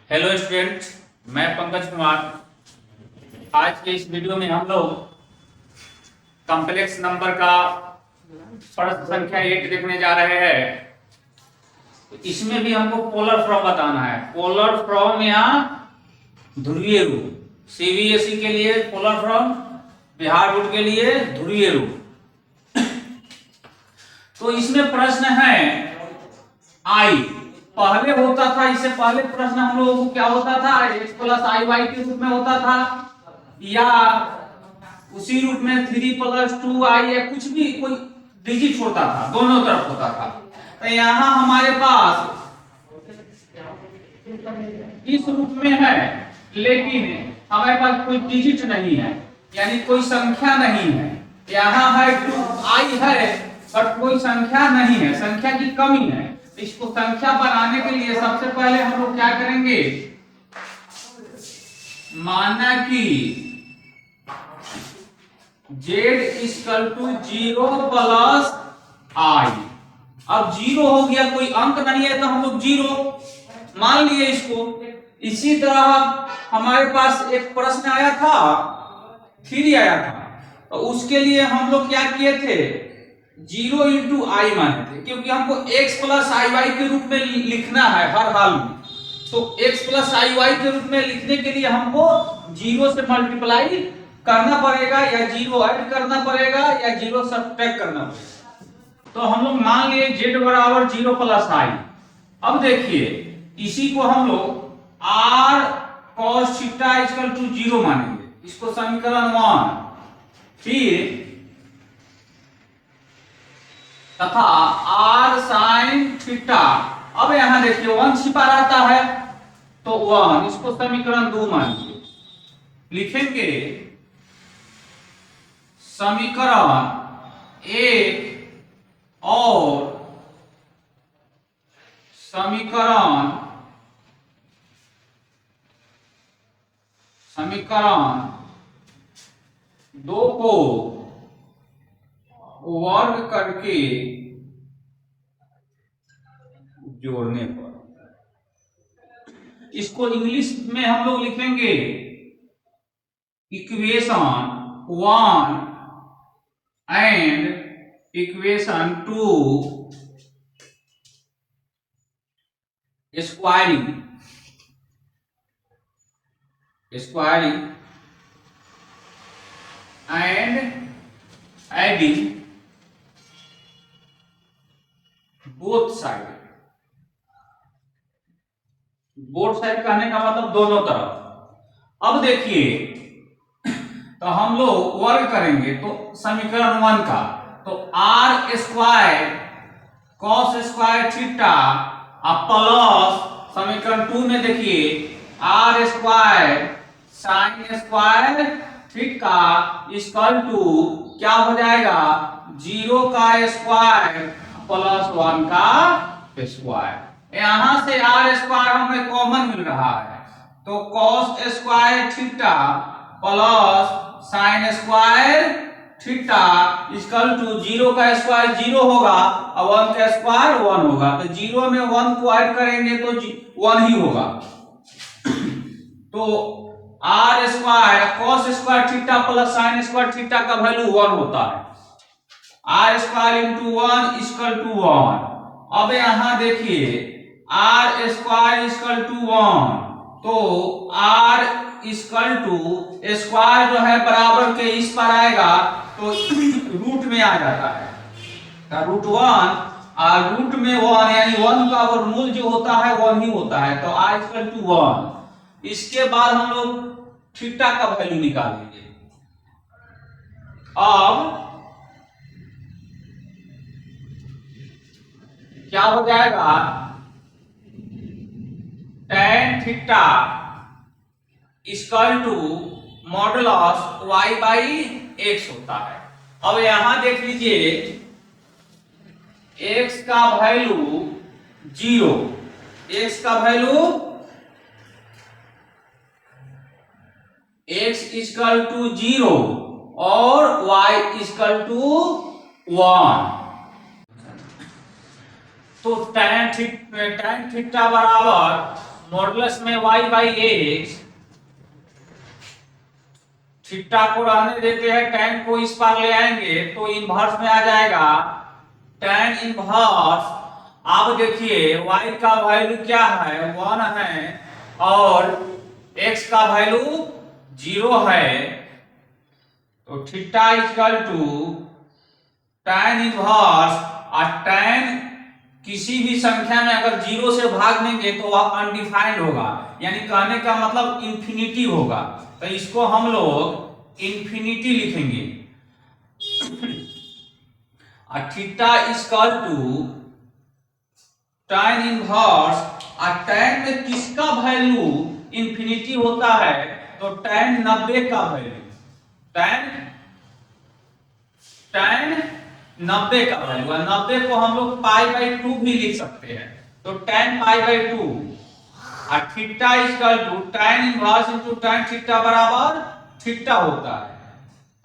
Hello student, मैं पंकज कुमार। आज के इस वीडियो में हम लोग कॉम्प्लेक्स नंबर का प्रश्न संख्या 8 देखने जा रहे हैं। तो इसमें भी हमको पोलर फॉर्म बताना है। पोलर फॉर्म या ध्रुवीय रूप, सीबीएसई के लिए पोलर फॉर्म, बिहार बोर्ड के लिए ध्रुवीय रूप। तो इसमें प्रश्न है आई। पहले होता था, इससे पहले प्रश्न हम लोगों को क्या होता था, x प्लस आई वाई के रूप में होता था, या उसी रूप में 3 प्लस 2 आई, या कुछ भी कोई डिजिट होता था, दोनों तरफ होता था। तो यहां हमारे पास इस रूप में है, लेकिन हमारे पास कोई डिजिट नहीं है, यानी कोई संख्या नहीं है। यहाँ है 2i है, बट कोई संख्या नहीं है, संख्या की कमी है। इसको संख्या बनाने के लिए सबसे पहले हम लोग क्या करेंगे, माना कि z equal to 0 plus i। अब 0 हो गया, कोई अंक नहीं है तो हम लोग 0 मान लिए इसको। इसी तरह हमारे पास एक प्रश्न आया था, 3 आया था, तो उसके लिए हम लोग क्या किए थे, 0 इंटू आई माने थे, क्योंकि हमको x प्लस आई वाई के रूप में लिखना है हर हाल में। तो x प्लस आई वाई के रूप में लिखने के लिए हमको 0 से मल्टीप्लाई करना पड़ेगा, या 0 ऐड करना पड़ेगा, या 0 सब्ट्रैक्ट करना पड़ेगा। तो हम लोग मान लिए z बराबर 0 प्लस आई। अब देखिए, इसी को हम लोग r cos theta equal to 0 मानेंगे, इसको समीकरण 1। फिर तथा r sin थीटा, अब यहां देखिए 1 छिपा रहता है, तो 1, इसको समीकरण 2 मानिए। लिखेंगे समीकरण 1 और समीकरण 2 को वर्ग करके जोड़ने पर, इसको इंग्लिश में हम लोग लिखेंगे equation 1 and equation 2 squaring and adding both side. Both side कहने का मतलब दोनों तरफ। अब देखिए, तो हम लोग वर्ग करेंगे तो समीकरण 1 का, तो r square cos square theta plus समीकरण 2 में देखिए r square sine square theta equal to क्या हो जाएगा, 0 का स्क्वायर प्लस 1 का स्क्वायर। यहां से r स्क्वायर हमें कॉमन मिल रहा है, तो cos square theta plus sine square theta equal to 0 का स्क्वायर 0 होगा और 1 का स्क्वायर 1 होगा। तो 0 में 1 को ऐड करेंगे तो 1 ही होगा। तो r square cos square theta plus sine square theta का वैल्यू 1 होता है, r square into 1 equal to 1। अब यहां देखिए r स्क्वायर इक्वल टू 1, तो r इक्वल टू स्क्वायर जो है बराबर के इस पर आएगा तो रूट में आ जाता है, तो रूट 1 और रूट में 1, यानी 1 का वर्गमूल जो होता है 1 ही होता है, तो r इक्वल टू 1। इसके बाद हम लोग थीटा का वैल्यू निकालेंगे। अब क्या हो जाएगा, tan theta equal to modulus y by x होता है। अब यहां देख लीजिए x का वैल्यू 0, x का वैल्यू x इक्वल टू 0 और y इक्वल टू 1। तो tan थीटा बराबर मॉडुलस में y बाई एक्स, थीटा को रहने देते हैं, tan को इस पार ले आएंगे तो इनवर्स में आ जाएगा tan इनवर्स। अब देखिए y का वैल्यू क्या है, 1 है और x का वैल्यू 0 है, तो theta equal to tan inverse. और tan किसी भी संख्या में अगर 0 से भाग देंगे तो वह अनडिफाइंड होगा, यानी कहने का मतलब इंफिनिटी होगा, तो इसको हम लोग इंफिनिटी लिखेंगे। और theta equal to tan inverse, और tan में किसका वैल्यू इंफिनिटी होता है, तो tan 90 का वैल्यू, tan 90 का वैल्यू, 90 को हम लोग पाई बाई 2 भी लिख सकते हैं, तो tan पाई बाई 2। और theta equal to tan inverse into tan theta बराबर थीटा होता है,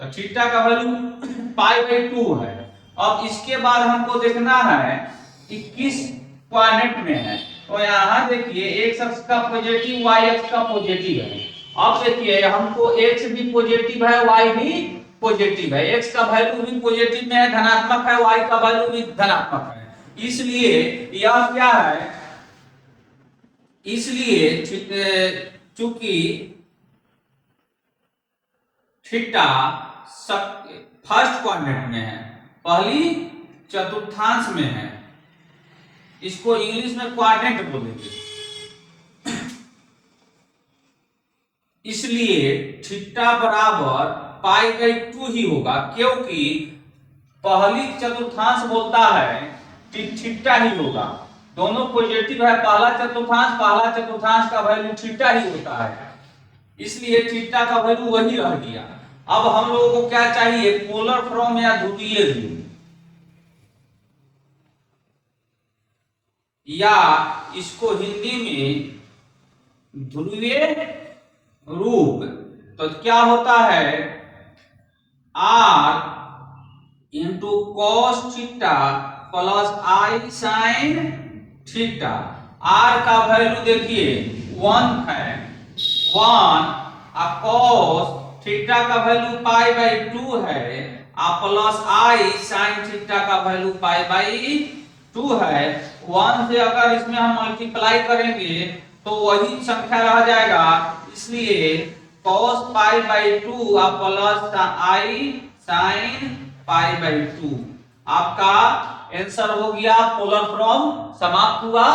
तो थीटा का वैल्यू पाई बाई 2 है। अब इसके बाद हमको देखना है कि किस क्वाड्रेंट में है, तो यहाँ देखिए x अक्ष का पॉजिटिव, y अक्ष का पॉजिटिव है। अब देखिए हमको x भी पॉजिटिव है, y भी पॉजिटिव है, x का वैल्यू भी पॉजिटिव में है, धनात्मक है, y का वैल्यू भी धनात्मक है, इसलिए यह क्या है, इसलिए चूंकि थीटा फर्स्ट क्वाड्रेंट में है, पहली चतुर्थांश में है, इसको इंग्लिश में क्वाड्रेंट बोलेंगे, इसलिए थीटा बराबर पाई बाई 2 ही होगा, क्योंकि पहली चतुर्थांश बोलता है कि थीटा ही होगा, दोनों पॉजिटिव है, पहला चतुर्थांश का वैल्यू थीटा ही होता है, इसलिए थीटा का वैल्यू वही रह गया। अब हम लोगों को क्या चाहिए, पोलर फॉर्म या ध्रुवीय रूप, या इसको हिंदी में ध्रुवीय रूप, तो क्या होता है, r into cos theta plus i sine theta. r का वैल्यू देखिए 1 है, 1, और कॉस थीटा का वैल्यू पाई बाई 2 है, और प्लस आई साइन थीटा का वैल्यू पाई बाई 2 है। 1 से अगर इसमें हम मल्टीप्लाई करेंगे तो वही संख्या रह जाएगा, इसलिए cos पाई बाई 2 और plus i sine pi by 2, आपका आंसर हो गया, पोलर फॉर्म समाप्त हुआ।